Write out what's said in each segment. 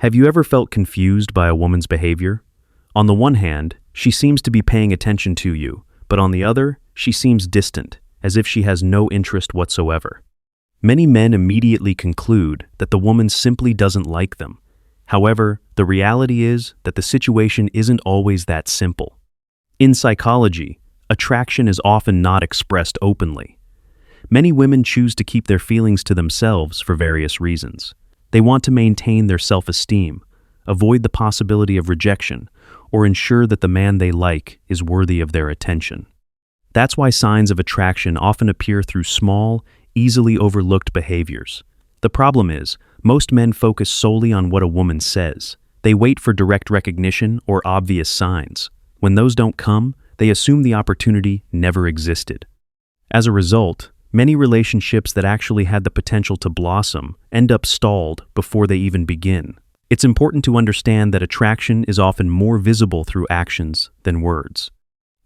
Have you ever felt confused by a woman's behavior? On the one hand, she seems to be paying attention to you, but on the other, she seems distant, as if she has no interest whatsoever. Many men immediately conclude that the woman simply doesn't like them. However, the reality is that the situation isn't always that simple. In psychology, attraction is often not expressed openly. Many women choose to keep their feelings to themselves for various reasons. They want to maintain their self-esteem, avoid the possibility of rejection, or ensure that the man they like is worthy of their attention. That's why signs of attraction often appear through small, easily overlooked behaviors. The problem is, most men focus solely on what a woman says. They wait for direct recognition or obvious signs. When those don't come, they assume the opportunity never existed. As a result, many relationships that actually had the potential to blossom end up stalled before they even begin. It's important to understand that attraction is often more visible through actions than words.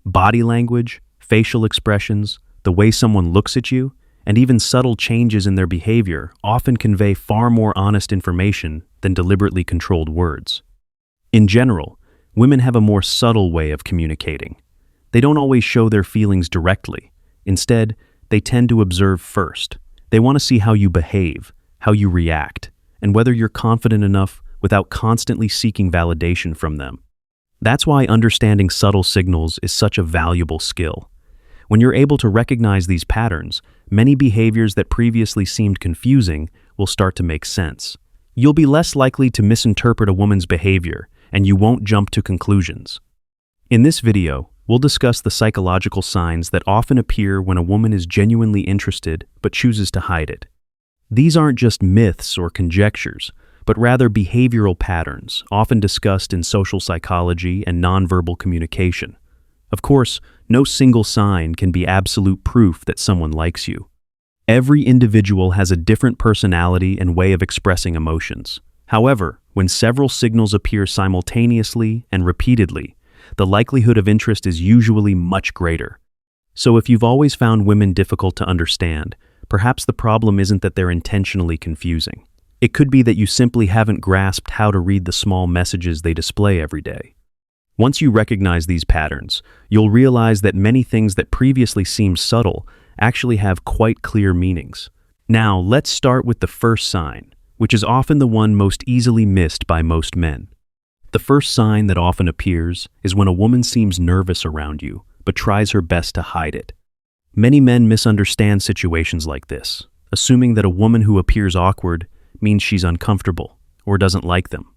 Body language, facial expressions, the way someone looks at you, and even subtle changes in their behavior often convey far more honest information than deliberately controlled words. In general, women have a more subtle way of communicating. They don't always show their feelings directly. Instead, they tend to observe first. They want to see how you behave, how you react, and whether you're confident enough without constantly seeking validation from them. That's why understanding subtle signals is such a valuable skill. When you're able to recognize these patterns, many behaviors that previously seemed confusing will start to make sense. You'll be less likely to misinterpret a woman's behavior, and you won't jump to conclusions. In this video, we'll discuss the psychological signs that often appear when a woman is genuinely interested but chooses to hide it. These aren't just myths or conjectures, but rather behavioral patterns often discussed in social psychology and nonverbal communication. Of course, no single sign can be absolute proof that someone likes you. Every individual has a different personality and way of expressing emotions. However, when several signals appear simultaneously and repeatedly, the likelihood of interest is usually much greater. So if you've always found women difficult to understand, perhaps the problem isn't that they're intentionally confusing. It could be that you simply haven't grasped how to read the small messages they display every day. Once you recognize these patterns, you'll realize that many things that previously seemed subtle actually have quite clear meanings. Now, let's start with the first sign, which is often the one most easily missed by most men. The first sign that often appears is when a woman seems nervous around you, but tries her best to hide it. Many men misunderstand situations like this, assuming that a woman who appears awkward means she's uncomfortable or doesn't like them.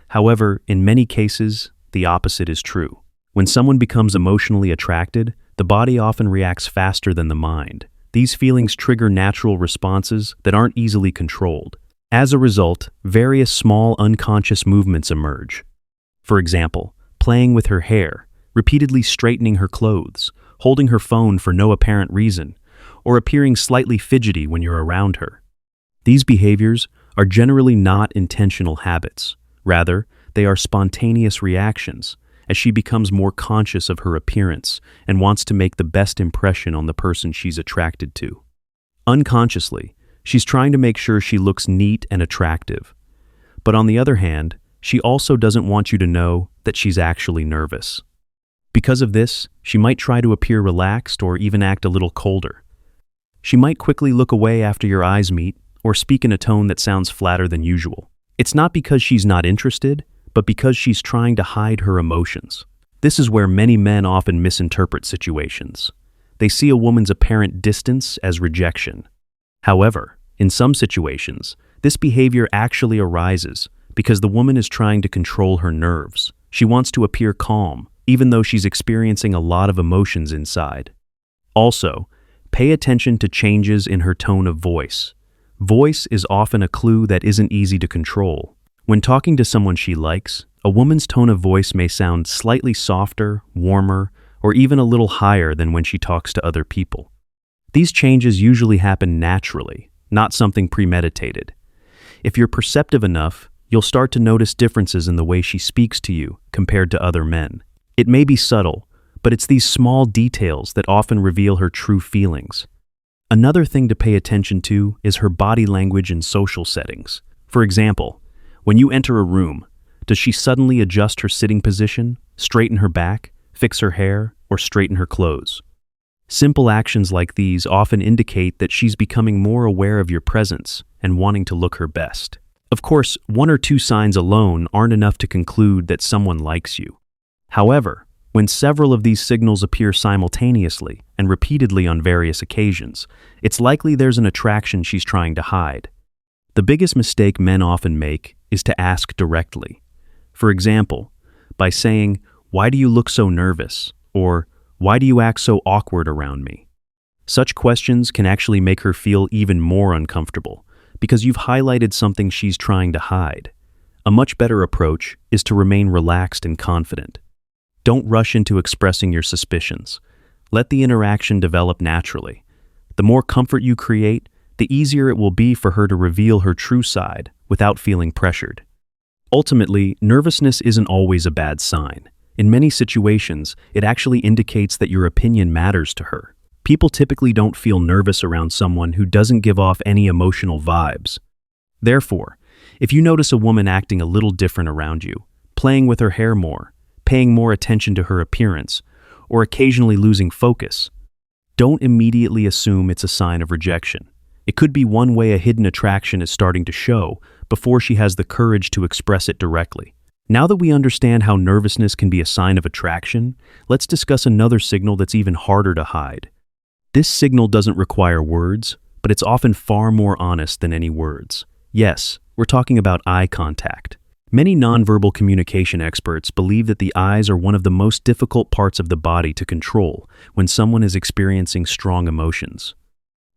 However, in many cases, the opposite is true. When someone becomes emotionally attracted, the body often reacts faster than the mind. These feelings trigger natural responses that aren't easily controlled. As a result, various small unconscious movements emerge. For example, playing with her hair, repeatedly straightening her clothes, holding her phone for no apparent reason, or appearing slightly fidgety when you're around her. These behaviors are generally not intentional habits. Rather, they are spontaneous reactions as she becomes more conscious of her appearance and wants to make the best impression on the person she's attracted to. Unconsciously, she's trying to make sure she looks neat and attractive. But on the other hand, she also doesn't want you to know that she's actually nervous. Because of this, she might try to appear relaxed or even act a little colder. She might quickly look away after your eyes meet or speak in a tone that sounds flatter than usual. It's not because she's not interested, but because she's trying to hide her emotions. This is where many men often misinterpret situations. They see a woman's apparent distance as rejection. However, in some situations, this behavior actually arises because the woman is trying to control her nerves. She wants to appear calm, even though she's experiencing a lot of emotions inside. Also, pay attention to changes in her tone of voice. Voice is often a clue that isn't easy to control. When talking to someone she likes, a woman's tone of voice may sound slightly softer, warmer, or even a little higher than when she talks to other people. These changes usually happen naturally, not something premeditated. If you're perceptive enough, you'll start to notice differences in the way she speaks to you compared to other men. It may be subtle, but it's these small details that often reveal her true feelings. Another thing to pay attention to is her body language in social settings. For example, When you enter a room, does she suddenly adjust her sitting position, straighten her back, fix her hair, or straighten her clothes? Simple actions like these often indicate that she's becoming more aware of your presence and wanting to look her best. Of course, one or two signs alone aren't enough to conclude that someone likes you. However, when several of these signals appear simultaneously and repeatedly on various occasions, it's likely there's an attraction she's trying to hide. The biggest mistake men often make is to ask directly. For example, by saying, "Why do you look so nervous?" or "Why do you act so awkward around me?" Such questions can actually make her feel even more uncomfortable because you've highlighted something she's trying to hide. A much better approach is to remain relaxed and confident. Don't rush into expressing your suspicions. Let the interaction develop naturally. The more comfort you create, the easier it will be for her to reveal her true side without feeling pressured. Ultimately, nervousness isn't always a bad sign. In many situations, it actually indicates that your opinion matters to her. People typically don't feel nervous around someone who doesn't give off any emotional vibes. Therefore, if you notice a woman acting a little different around you, playing with her hair more, paying more attention to her appearance, or occasionally losing focus, don't immediately assume it's a sign of rejection. It could be one way a hidden attraction is starting to show before she has the courage to express it directly. Now that we understand how nervousness can be a sign of attraction, let's discuss another signal that's even harder to hide. This signal doesn't require words, but it's often far more honest than any words. Yes, we're talking about eye contact. Many nonverbal communication experts believe that the eyes are one of the most difficult parts of the body to control when someone is experiencing strong emotions.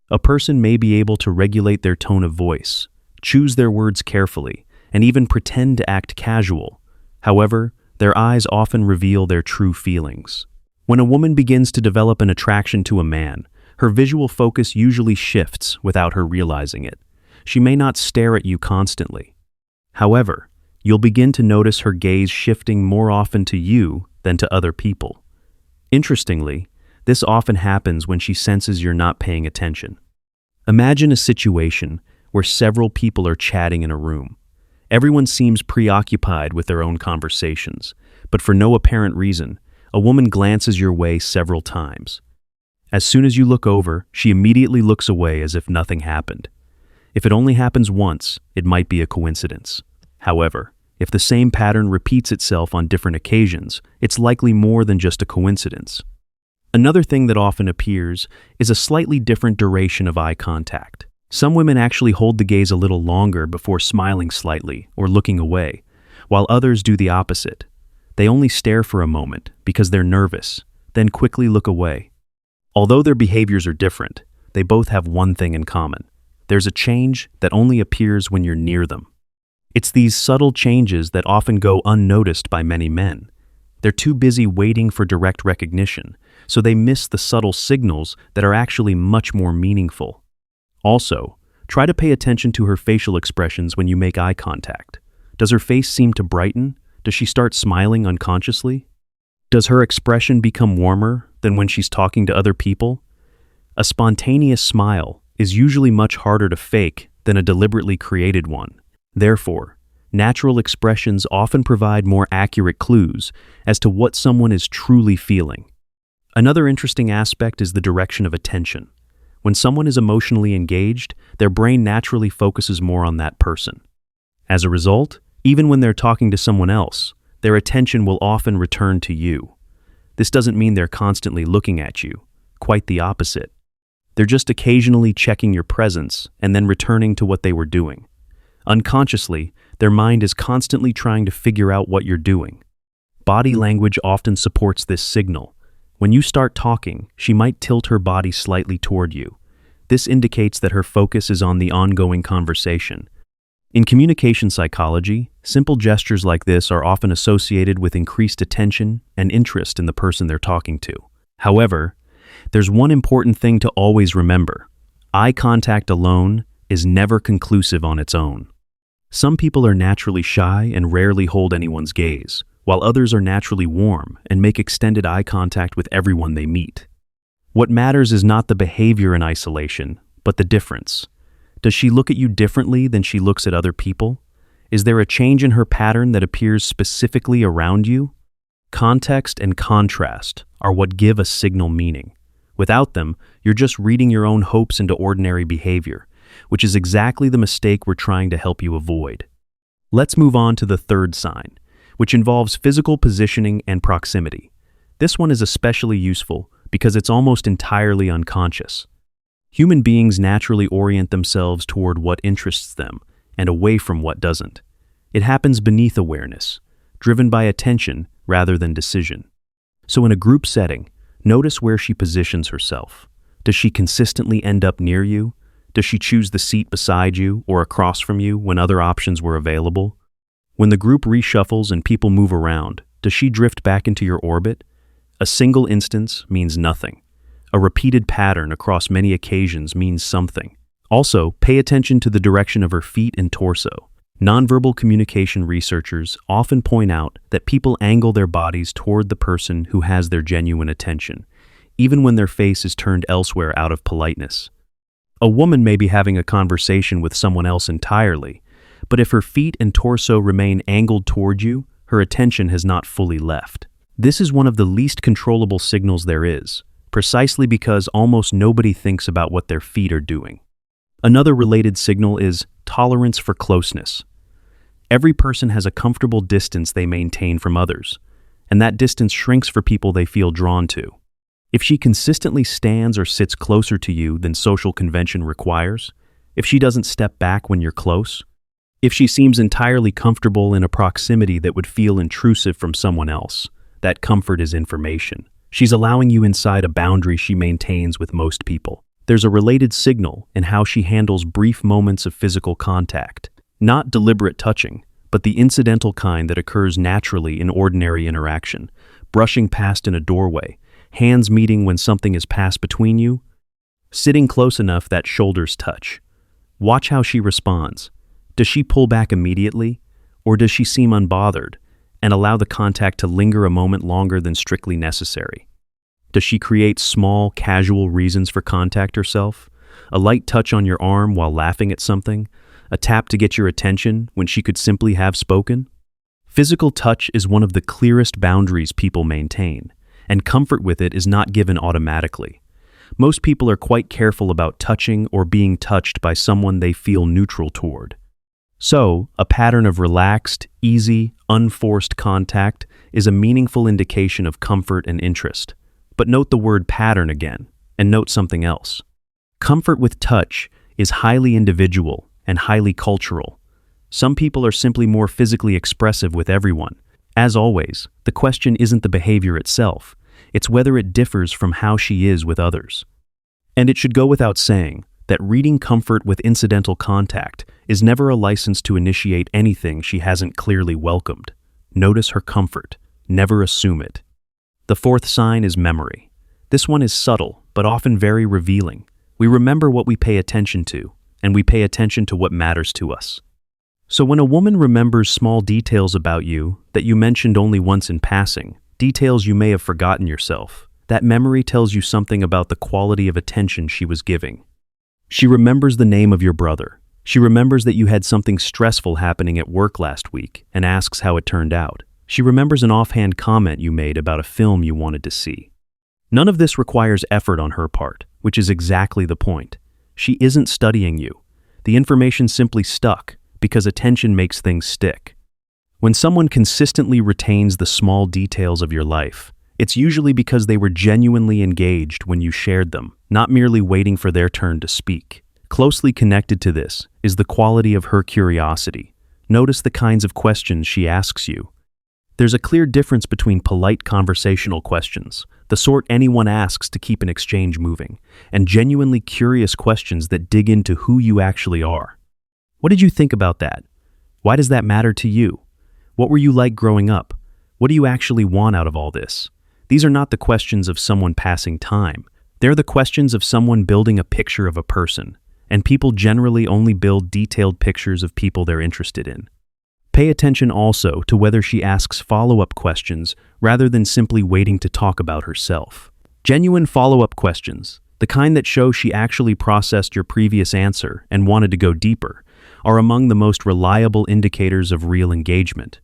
A person may be able to regulate their tone of voice, choose their words carefully, and even pretend to act casual. However, their eyes often reveal their true feelings. When a woman begins to develop an attraction to a man, her visual focus usually shifts without her realizing it. She may not stare at you constantly. However, you'll begin to notice her gaze shifting more often to you than to other people. Interestingly, this often happens when she senses you're not paying attention. Imagine a situation where several people are chatting in a room. Everyone seems preoccupied with their own conversations, but for no apparent reason, a woman glances your way several times. As soon as you look over, she immediately looks away as if nothing happened. If it only happens once, it might be a coincidence. However, if the same pattern repeats itself on different occasions, it's likely more than just a coincidence. Another thing that often appears is a slightly different duration of eye contact. Some women actually hold the gaze a little longer before smiling slightly or looking away, while others do the opposite. They only stare for a moment because they're nervous, then quickly look away. Although their behaviors are different, they both have one thing in common. There's a change that only appears when you're near them. It's these subtle changes that often go unnoticed by many men. They're too busy waiting for direct recognition, so they miss the subtle signals that are actually much more meaningful. Also, try to pay attention to her facial expressions when you make eye contact. Does her face seem to brighten? Does she start smiling unconsciously? Does her expression become warmer than when she's talking to other people? A spontaneous smile is usually much harder to fake than a deliberately created one. Therefore, natural expressions often provide more accurate clues as to what someone is truly feeling. Another interesting aspect is the direction of attention. When someone is emotionally engaged, their brain naturally focuses more on that person. As a result, even when they're talking to someone else, their attention will often return to you. This doesn't mean they're constantly looking at you. Quite the opposite. They're just occasionally checking your presence and then returning to what they were doing. Unconsciously, their mind is constantly trying to figure out what you're doing. Body language often supports this signal. When you start talking, she might tilt her body slightly toward you. This indicates that her focus is on the ongoing conversation. In communication psychology, simple gestures like this are often associated with increased attention and interest in the person they're talking to. However, there's one important thing to always remember. Eye contact alone is never conclusive on its own. Some people are naturally shy and rarely hold anyone's gaze, while others are naturally warm and make extended eye contact with everyone they meet. What matters is not the behavior in isolation, but the difference. Does she look at you differently than she looks at other people? Is there a change in her pattern that appears specifically around you? Context and contrast are what give a signal meaning. Without them, you're just reading your own hopes into ordinary behavior, which is exactly the mistake we're trying to help you avoid. Let's move on to the third sign, which involves physical positioning and proximity. This one is especially useful because it's almost entirely unconscious. Human beings naturally orient themselves toward what interests them and away from what doesn't. It happens beneath awareness, driven by attention rather than decision. So in a group setting, notice where she positions herself. Does she consistently end up near you? Does she choose the seat beside you or across from you when other options were available? When the group reshuffles and people move around, does she drift back into your orbit? A single instance means nothing. A repeated pattern across many occasions means something. Also, pay attention to the direction of her feet and torso. Nonverbal communication researchers often point out that people angle their bodies toward the person who has their genuine attention, even when their face is turned elsewhere out of politeness. A woman may be having a conversation with someone else entirely, but if her feet and torso remain angled toward you, her attention has not fully left. This is one of the least controllable signals there is, precisely because almost nobody thinks about what their feet are doing. Another related signal is tolerance for closeness. Every person has a comfortable distance they maintain from others, and that distance shrinks for people they feel drawn to. If she consistently stands or sits closer to you than social convention requires, if she doesn't step back when you're close, if she seems entirely comfortable in a proximity that would feel intrusive from someone else, that comfort is information. She's allowing you inside a boundary she maintains with most people. There's a related signal in how she handles brief moments of physical contact, not deliberate touching, but the incidental kind that occurs naturally in ordinary interaction, brushing past in a doorway, hands meeting when something is passed between you, sitting close enough that shoulders touch. Watch how she responds. Does she pull back immediately, or does she seem unbothered and allow the contact to linger a moment longer than strictly necessary? Does she create small, casual reasons for contact herself? A light touch on your arm while laughing at something? A tap to get your attention when she could simply have spoken? Physical touch is one of the clearest boundaries people maintain, and comfort with it is not given automatically. Most people are quite careful about touching or being touched by someone they feel neutral toward. So, a pattern of relaxed, easy, unforced contact is a meaningful indication of comfort and interest. But note the word pattern again, and note something else. Comfort with touch is highly individual and highly cultural. Some people are simply more physically expressive with everyone. As always, the question isn't the behavior itself, it's whether it differs from how she is with others. And it should go without saying that reading comfort with incidental contact is never a license to initiate anything she hasn't clearly welcomed. Notice her comfort, never assume it. The fourth sign is memory. This one is subtle, but often very revealing. We remember what we pay attention to, and we pay attention to what matters to us. So when a woman remembers small details about you that you mentioned only once in passing, details you may have forgotten yourself, that memory tells you something about the quality of attention she was giving. She remembers the name of your brother. She remembers that you had something stressful happening at work last week and asks how it turned out. She remembers an offhand comment you made about a film you wanted to see. None of this requires effort on her part, which is exactly the point. She isn't studying you. The information simply stuck because attention makes things stick. When someone consistently retains the small details of your life, it's usually because they were genuinely engaged when you shared them, not merely waiting for their turn to speak. Closely connected to this is the quality of her curiosity. Notice the kinds of questions she asks you. There's a clear difference between polite conversational questions, the sort anyone asks to keep an exchange moving, and genuinely curious questions that dig into who you actually are. What did you think about that? Why does that matter to you? What were you like growing up? What do you actually want out of all this? These are not the questions of someone passing time. They're the questions of someone building a picture of a person, and people generally only build detailed pictures of people they're interested in. Pay attention also to whether she asks follow-up questions rather than simply waiting to talk about herself. Genuine follow-up questions, the kind that show she actually processed your previous answer and wanted to go deeper, are among the most reliable indicators of real engagement.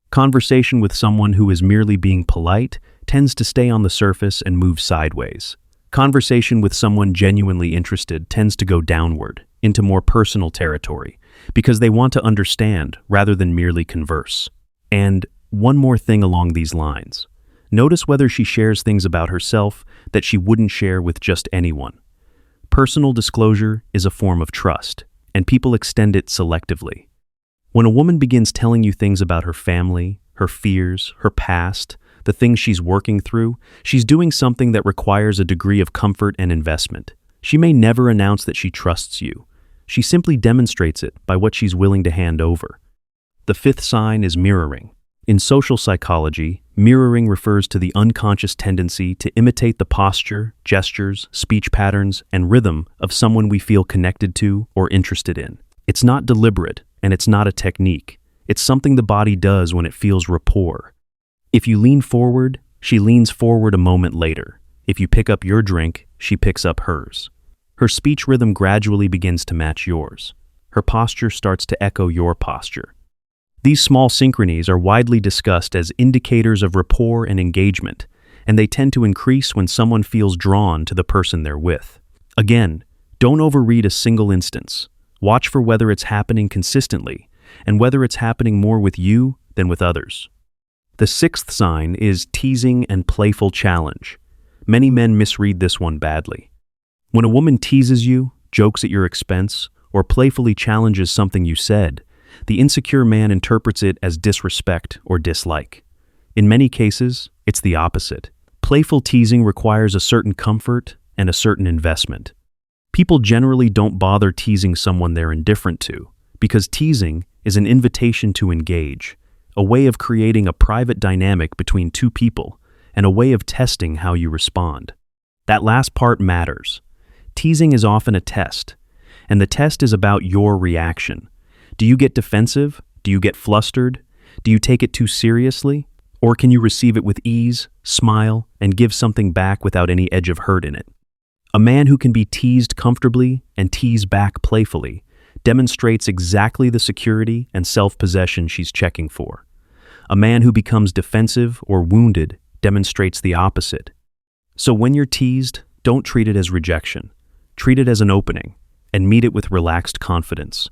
Conversation with someone who is merely being polite tends to stay on the surface and move sideways. Conversation with someone genuinely interested tends to go downward, into more personal territory, because they want to understand rather than merely converse. And one more thing along these lines. Notice whether she shares things about herself that she wouldn't share with just anyone. Personal disclosure is a form of trust, and people extend it selectively. When a woman begins telling you things about her family, her fears, her past, the things she's working through, she's doing something that requires a degree of comfort and investment. She may never announce that she trusts you. She simply demonstrates it by what she's willing to hand over. The fifth sign is mirroring. In social psychology, mirroring refers to the unconscious tendency to imitate the posture, gestures, speech patterns, and rhythm of someone we feel connected to or interested in. It's not deliberate, and it's not a technique. It's something the body does when it feels rapport. If you lean forward, she leans forward a moment later. If you pick up your drink, she picks up hers. Her speech rhythm gradually begins to match yours. Her posture starts to echo your posture. These small synchronies are widely discussed as indicators of rapport and engagement, and they tend to increase when someone feels drawn to the person they're with. Again, don't overread a single instance. Watch for whether it's happening consistently, and whether it's happening more with you than with others. The sixth sign is teasing and playful challenge. Many men misread this one badly. When a woman teases you, jokes at your expense, or playfully challenges something you said, the insecure man interprets it as disrespect or dislike. In many cases, it's the opposite. Playful teasing requires a certain comfort and a certain investment. People generally don't bother teasing someone they're indifferent to, because teasing is an invitation to engage, a way of creating a private dynamic between two people, and a way of testing how you respond. That last part matters. Teasing is often a test, and the test is about your reaction. Do you get defensive? Do you get flustered? Do you take it too seriously? Or can you receive it with ease, smile, and give something back without any edge of hurt in it? A man who can be teased comfortably and tease back playfully demonstrates exactly the security and self-possession she's checking for. A man who becomes defensive or wounded demonstrates the opposite. So when you're teased, don't treat it as rejection. Treat it as an opening, and meet it with relaxed confidence.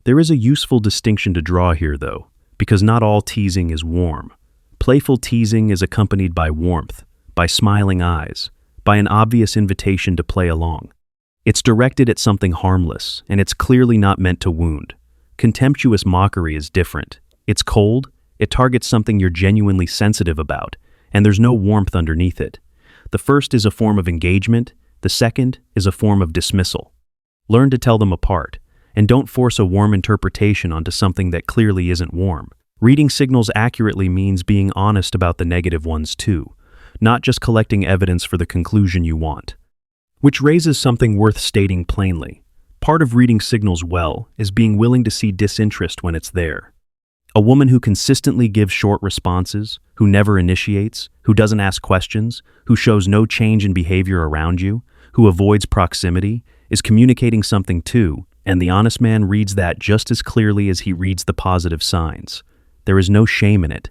There is a useful distinction to draw here, though, because not all teasing is warm. Playful teasing is accompanied by warmth, by smiling eyes, by an obvious invitation to play along. It's directed at something harmless, and it's clearly not meant to wound. Contemptuous mockery is different. It's cold, it targets something you're genuinely sensitive about, and there's no warmth underneath it. The first is a form of engagement, the second is a form of dismissal. Learn to tell them apart, and don't force a warm interpretation onto something that clearly isn't warm. Reading signals accurately means being honest about the negative ones too, not just collecting evidence for the conclusion you want. Which raises something worth stating plainly. Part of reading signals well is being willing to see disinterest when it's there. A woman who consistently gives short responses, who never initiates, who doesn't ask questions, who shows no change in behavior around you, who avoids proximity, is communicating something too, and the honest man reads that just as clearly as he reads the positive signs. There is no shame in it.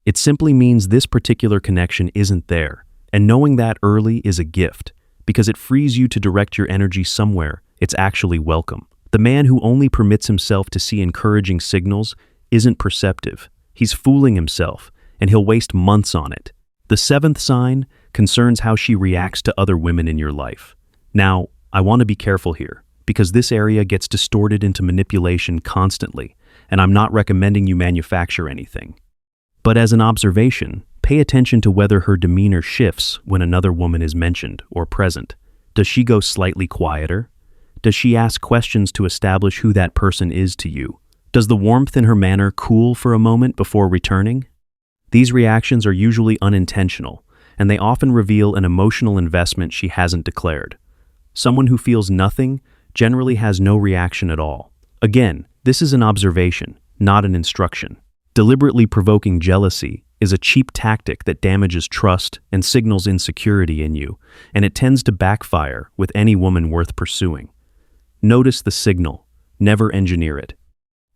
It simply means this particular connection isn't there, and knowing that early is a gift, because it frees you to direct your energy somewhere it's actually welcome. The man who only permits himself to see encouraging signals isn't perceptive. He's fooling himself, and he'll waste months on it. The seventh sign concerns how she reacts to other women in your life. Now, I want to be careful here, because this area gets distorted into manipulation constantly, and I'm not recommending you manufacture anything. But as an observation, pay attention to whether her demeanor shifts when another woman is mentioned or present. Does she go slightly quieter? Does she ask questions to establish who that person is to you? Does the warmth in her manner cool for a moment before returning? These reactions are usually unintentional, and they often reveal an emotional investment she hasn't declared. Someone who feels nothing generally has no reaction at all. Again, this is an observation, not an instruction. Deliberately provoking jealousy is a cheap tactic that damages trust and signals insecurity in you, and it tends to backfire with any woman worth pursuing. Notice the signal. Never engineer it.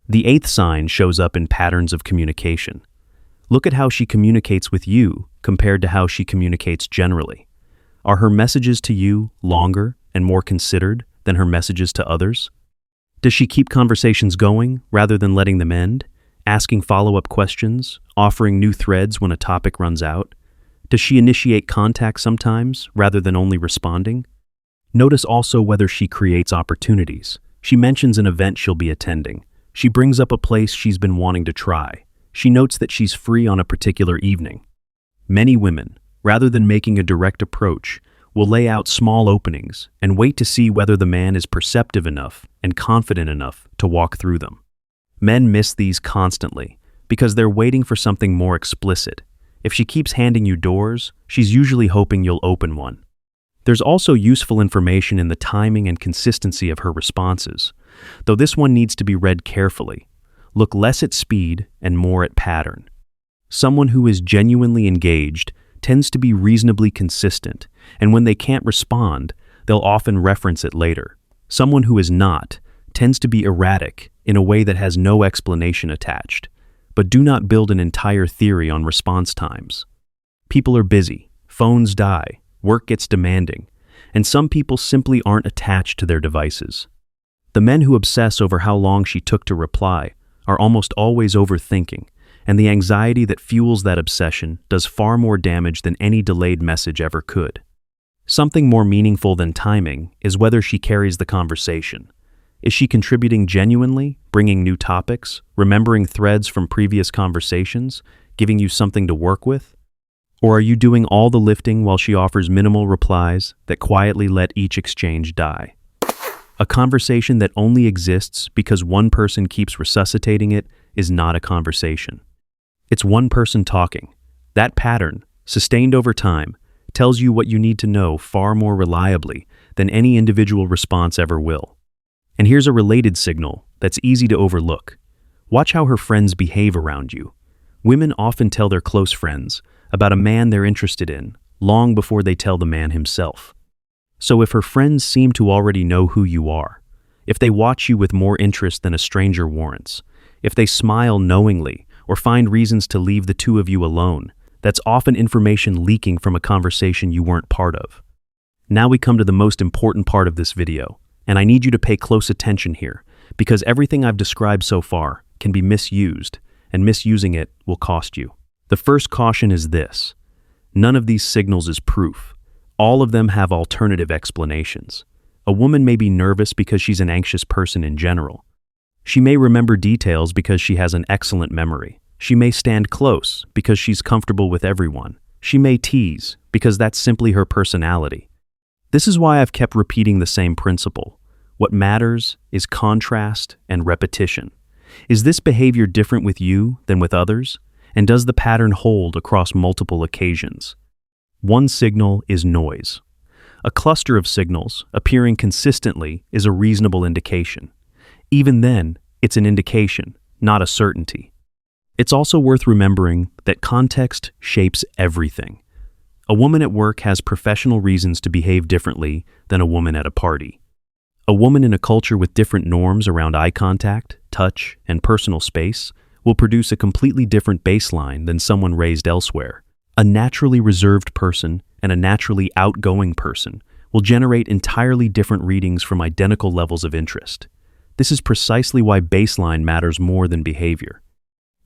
The eighth sign shows up in patterns of communication. Look at how she communicates with you compared to how she communicates generally. Are her messages to you longer and more considered than her messages to others? Does she keep conversations going rather than letting them end, asking follow-up questions, offering new threads when a topic runs out? Does she initiate contact sometimes rather than only responding? Notice also whether she creates opportunities. She mentions an event she'll be attending. She brings up a place she's been wanting to try. She notes that she's free on a particular evening. Many women, rather than making a direct approach, will lay out small openings and wait to see whether the man is perceptive enough and confident enough to walk through them. Men miss these constantly because they're waiting for something more explicit. If she keeps handing you doors, she's usually hoping you'll open one. There's also useful information in the timing and consistency of her responses, though this one needs to be read carefully. Look less at speed and more at pattern. Someone who is genuinely engaged tends to be reasonably consistent, and when they can't respond, they'll often reference it later. Someone who is not tends to be erratic in a way that has no explanation attached. But do not build an entire theory on response times. People are busy, phones die, work gets demanding, and some people simply aren't attached to their devices. The men who obsess over how long she took to reply are almost always overthinking, and the anxiety that fuels that obsession does far more damage than any delayed message ever could. Something more meaningful than timing is whether she carries the conversation. Is she contributing genuinely, bringing new topics, remembering threads from previous conversations, giving you something to work with? Or are you doing all the lifting while she offers minimal replies that quietly let each exchange die? A conversation that only exists because one person keeps resuscitating it is not a conversation. It's one person talking. That pattern, sustained over time, tells you what you need to know far more reliably than any individual response ever will. And here's a related signal that's easy to overlook. Watch how her friends behave around you. Women often tell their close friends about a man they're interested in long before they tell the man himself. So if her friends seem to already know who you are, if they watch you with more interest than a stranger warrants, if they smile knowingly or find reasons to leave the two of you alone, that's often information leaking from a conversation you weren't part of. Now we come to the most important part of this video. And I need you to pay close attention here, because everything I've described so far can be misused, and misusing it will cost you. The first caution is this: none of these signals is proof. All of them have alternative explanations. A woman may be nervous because she's an anxious person in general. She may remember details because she has an excellent memory. She may stand close because she's comfortable with everyone. She may tease because that's simply her personality. This is why I've kept repeating the same principle. What matters is contrast and repetition. Is this behavior different with you than with others? And does the pattern hold across multiple occasions? One signal is noise. A cluster of signals appearing consistently is a reasonable indication. Even then, it's an indication, not a certainty. It's also worth remembering that context shapes everything. A woman at work has professional reasons to behave differently than a woman at a party. A woman in a culture with different norms around eye contact, touch, and personal space will produce a completely different baseline than someone raised elsewhere. A naturally reserved person and a naturally outgoing person will generate entirely different readings from identical levels of interest. This is precisely why baseline matters more than behavior.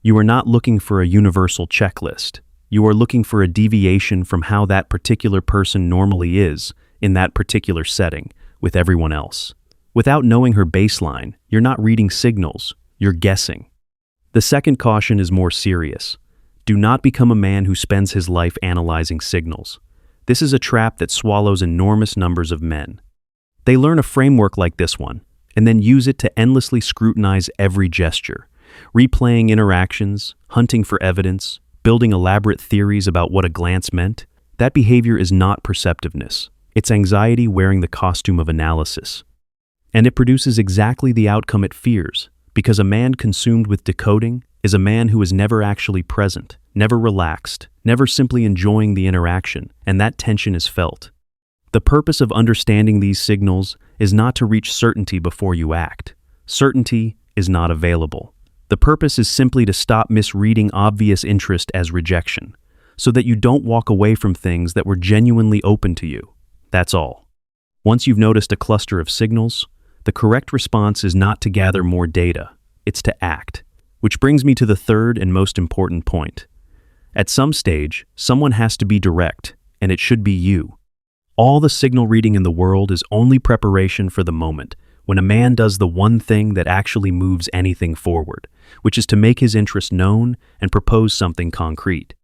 You are not looking for a universal checklist. You are looking for a deviation from how that particular person normally is in that particular setting with everyone else. Without knowing her baseline, you're not reading signals, you're guessing. The second caution is more serious. Do not become a man who spends his life analyzing signals. This is a trap that swallows enormous numbers of men. They learn a framework like this one, and then use it to endlessly scrutinize every gesture, replaying interactions, hunting for evidence, building elaborate theories about what a glance meant. That behavior is not perceptiveness. It's anxiety wearing the costume of analysis. And it produces exactly the outcome it fears, because a man consumed with decoding is a man who is never actually present, never relaxed, never simply enjoying the interaction, and that tension is felt. The purpose of understanding these signals is not to reach certainty before you act. Certainty is not available. The purpose is simply to stop misreading obvious interest as rejection, so that you don't walk away from things that were genuinely open to you. That's all. Once you've noticed a cluster of signals, the correct response is not to gather more data, it's to act. Which brings me to the third and most important point. At some stage, someone has to be direct, and it should be you. All the signal reading in the world is only preparation for the moment, when a man does the one thing that actually moves anything forward, which is to make his interest known and propose something concrete.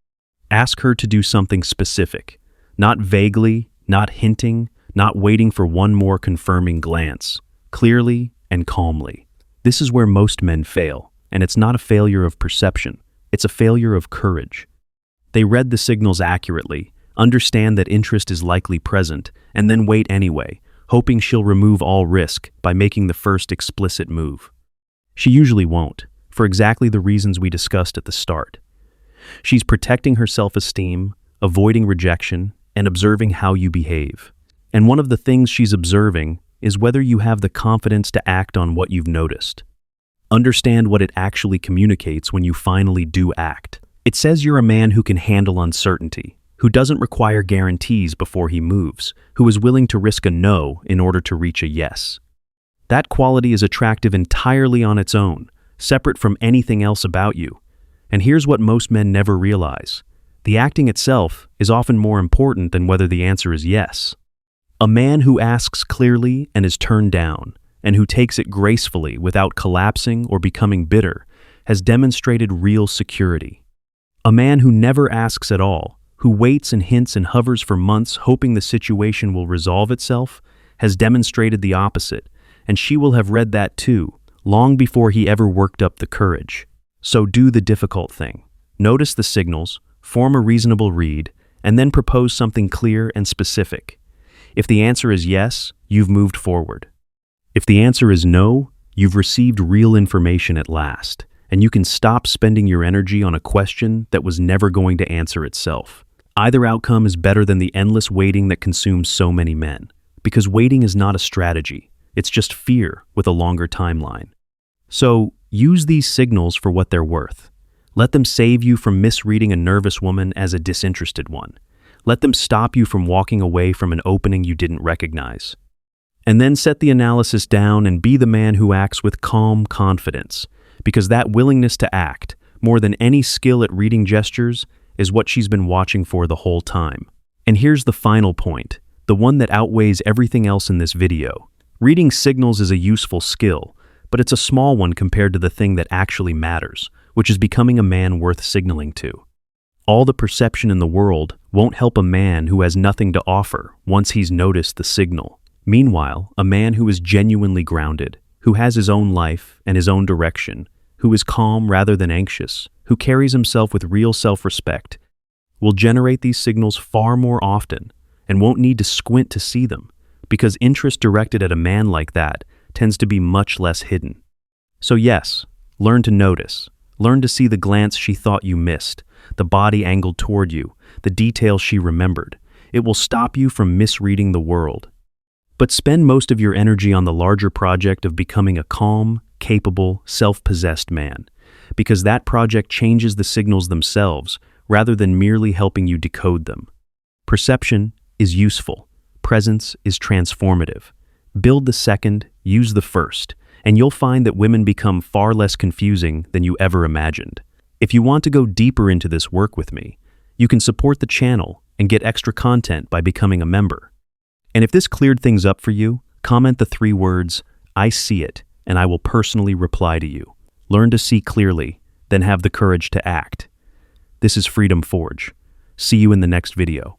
Ask her to do something specific, not vaguely, not hinting, not waiting for one more confirming glance, clearly and calmly. This is where most men fail, and it's not a failure of perception, it's a failure of courage. They read the signals accurately, understand that interest is likely present, and then wait anyway, hoping she'll remove all risk by making the first explicit move. She usually won't, for exactly the reasons we discussed at the start. She's protecting her self-esteem, avoiding rejection, and observing how you behave. And one of the things she's observing is whether you have the confidence to act on what you've noticed. Understand what it actually communicates when you finally do act. It says you're a man who can handle uncertainty, who doesn't require guarantees before he moves, who is willing to risk a no in order to reach a yes. That quality is attractive entirely on its own, separate from anything else about you. And here's what most men never realize. The acting itself is often more important than whether the answer is yes. A man who asks clearly and is turned down, and who takes it gracefully without collapsing or becoming bitter, has demonstrated real security. A man who never asks at all, who waits and hints and hovers for months hoping the situation will resolve itself, has demonstrated the opposite, and she will have read that too, long before he ever worked up the courage. So do the difficult thing. Notice the signals, form a reasonable read, and then propose something clear and specific. If the answer is yes, you've moved forward. If the answer is no, you've received real information at last, and you can stop spending your energy on a question that was never going to answer itself. Either outcome is better than the endless waiting that consumes so many men, because waiting is not a strategy, it's just fear with a longer timeline. So, use these signals for what they're worth. Let them save you from misreading a nervous woman as a disinterested one. Let them stop you from walking away from an opening you didn't recognize. And then set the analysis down and be the man who acts with calm confidence, because that willingness to act, more than any skill at reading gestures, is what she's been watching for the whole time. And here's the final point, the one that outweighs everything else in this video. Reading signals is a useful skill, but it's a small one compared to the thing that actually matters, which is becoming a man worth signaling to. All the perception in the world won't help a man who has nothing to offer once he's noticed the signal. Meanwhile, a man who is genuinely grounded, who has his own life and his own direction, who is calm rather than anxious, who carries himself with real self-respect, will generate these signals far more often and won't need to squint to see them, because interest directed at a man like that tends to be much less hidden. So yes, learn to notice. Learn to see the glance she thought you missed, the body angled toward you, the details she remembered. It will stop you from misreading the world. But spend most of your energy on the larger project of becoming a calm, capable, self-possessed man, because that project changes the signals themselves rather than merely helping you decode them. Perception is useful. Presence is transformative. Build the second, use the first, and you'll find that women become far less confusing than you ever imagined. If you want to go deeper into this work with me, you can support the channel and get extra content by becoming a member. And if this cleared things up for you, comment the 3 words, "I see it," and I will personally reply to you. Learn to see clearly, then have the courage to act. This is Freedom Forge. See you in the next video.